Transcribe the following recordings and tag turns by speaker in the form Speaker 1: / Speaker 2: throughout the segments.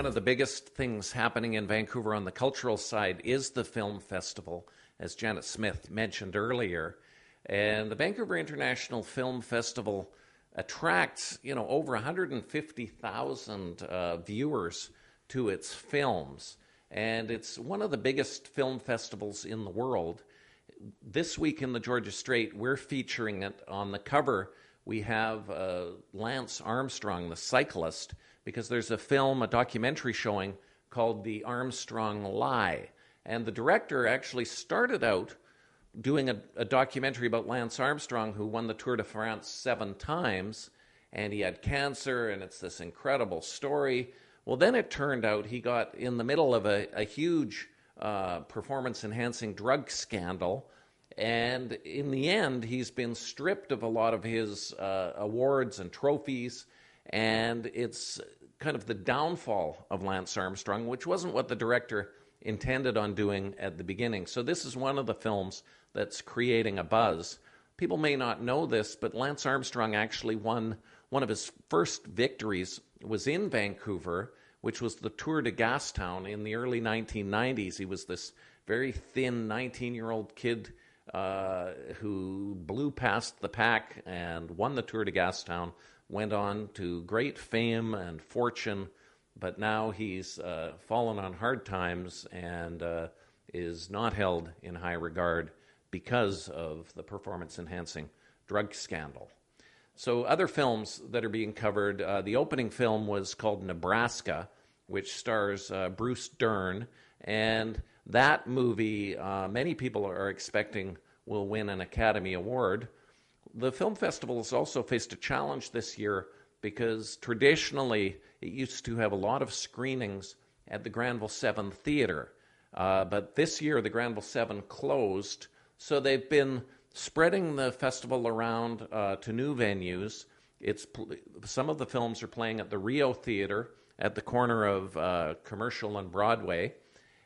Speaker 1: one of the biggest things happening in Vancouver on the cultural side is the film festival, as Janet Smith mentioned earlier. And the Vancouver International Film Festival attracts, over 150,000 viewers to its films. And it's one of the biggest film festivals in the world. This week in the Georgia Strait, we're featuring it. On the cover, we have Lance Armstrong, the cyclist, because there's a documentary showing called The Armstrong Lie. And the director actually started out doing a documentary about Lance Armstrong, who won the Tour de France 7 times, and he had cancer, and it's this incredible story. Well, then it turned out he got in the middle of a huge performance-enhancing drug scandal, and in the end, he's been stripped of a lot of his awards and trophies, and it's kind of the downfall of Lance Armstrong, which wasn't what the director intended on doing at the beginning. So this is one of the films that's creating a buzz. People may not know this, but Lance Armstrong actually won one of his first victories was in Vancouver, which was the Tour de Gastown in the early 1990s. He was this very thin 19-year-old kid who blew past the pack and won the Tour de Gastown, went on to great fame and fortune, but now he's fallen on hard times and is not held in high regard because of the performance-enhancing drug scandal. So other films that are being covered, the opening film was called Nebraska, which stars Bruce Dern, and that movie many people are expecting will win an Academy Award. The film festival has also faced a challenge this year because traditionally it used to have a lot of screenings at the Grandview 7 Theatre. But this year the Grandview 7 closed, so they've been spreading the festival around to new venues. Some of the films are playing at the Rio Theatre at the corner of Commercial and Broadway,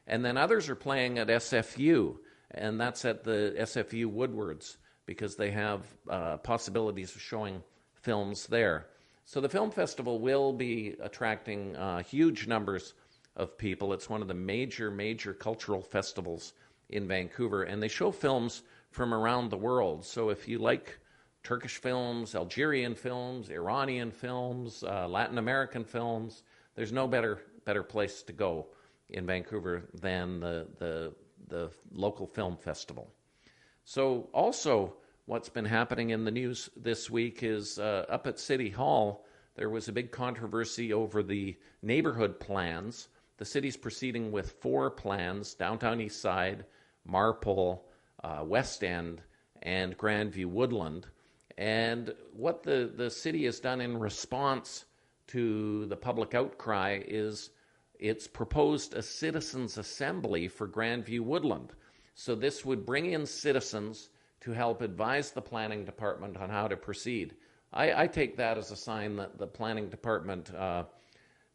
Speaker 1: and then others are playing at SFU, and that's at the SFU Woodwards, because they have possibilities of showing films there. So the film festival will be attracting huge numbers of people. It's one of the major cultural festivals in Vancouver, and they show films from around the world. So if you like Turkish films, Algerian films, Iranian films, Latin American films, there's no better place to go in Vancouver than the local film festival. So also what's been happening in the news this week is up at City Hall, there was a big controversy over the neighborhood plans. The city's proceeding with 4 plans: Downtown East Side, Marpole, West End, and Grandview Woodland. And what the city has done in response to the public outcry is it's proposed a citizens' assembly for Grandview Woodland. So this would bring in citizens to help advise the planning department on how to proceed. I take that as a sign that the planning department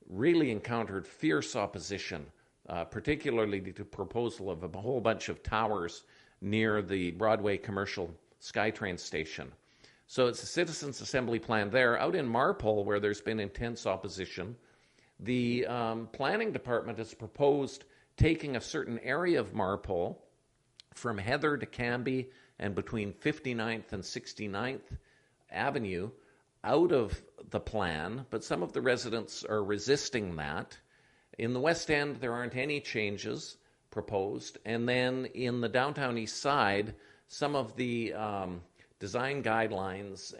Speaker 1: really encountered fierce opposition, particularly to the proposal of a whole bunch of towers near the Broadway Commercial SkyTrain station. So it's a citizens' assembly plan there. Out in Marpole, where there's been intense opposition, the planning department has proposed taking a certain area of Marpole from Heather to Cambie and between 59th and 69th Avenue out of the plan, but some of the residents are resisting that. In the West End, there aren't any changes proposed. And then in the downtown east side, some of the design guidelines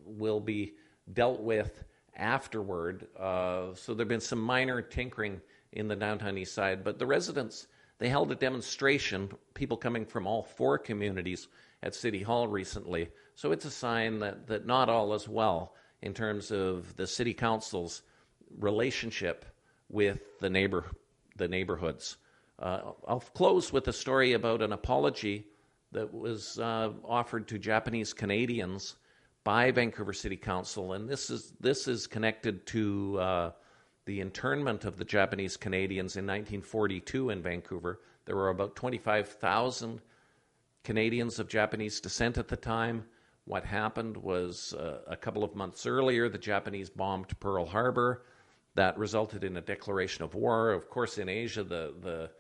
Speaker 1: will be dealt with afterward. So there have been some minor tinkering in the downtown east side, but the residents, they held a demonstration, people coming from all 4 communities at City Hall recently. So it's a sign that not all is well in terms of the City Council's relationship with the neighborhoods. I'll close with a story about an apology that was offered to Japanese Canadians by Vancouver City Council, and this is connected to the internment of the Japanese Canadians in 1942 in Vancouver. There were about 25,000 Canadians of Japanese descent at the time. What happened was a couple of months earlier, the Japanese bombed Pearl Harbor. That resulted in a declaration of war. Of course, in Asia, the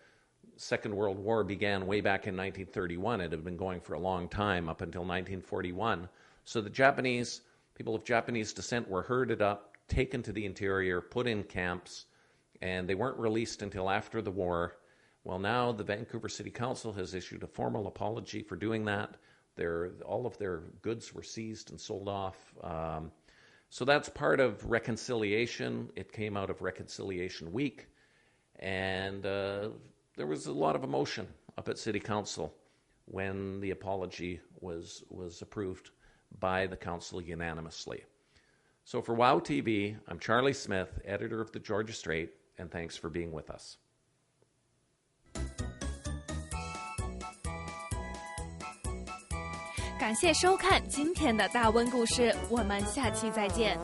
Speaker 1: Second World War began way back in 1931. It had been going for a long time, up until 1941. So the Japanese, people of Japanese descent were herded up, taken to the interior, put in camps, and they weren't released until after the war. Well, now the Vancouver City Council has issued a formal apology for doing that. All of their goods were seized and sold off. So that's part of reconciliation. It came out of Reconciliation Week, and there was a lot of emotion up at City Council when the apology was approved by the council unanimously. So for WOW TV, I'm Charlie Smith, editor of the Georgia Straight, and thanks for being with us.
Speaker 2: 感谢收看今天的大温故事，我们下期再见。